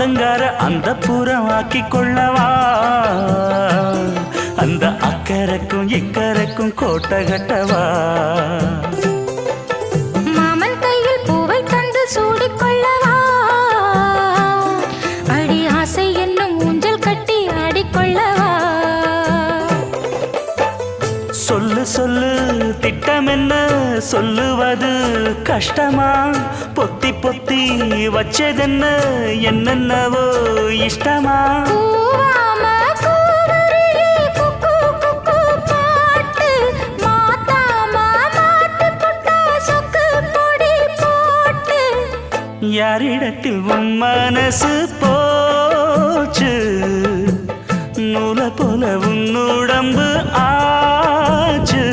ஆத்தங்கார அந்த புறமாக்கி கொள்ளவா அந்த அக்கறைக்கும் இக்கரைக்கும் கோட்டை கட்டவா மாமன் கையில் பூவை தந்து சூடிக்கொள்ளவா அடி ஆசை என்னும் ஊஞ்சல் கட்டி ஆடிக்கொள்ளவா சொல்லு சொல்லு திட்டம் என்ன சொல்லுவது கஷ்டமா பொத்தி பொத்தி வச்சதென்ன என்னென்னவோ இஷ்டமா யாரிடத்தில் உன் மனசு போச்சு நூலை போல உன் உடம்பு ஆச்சு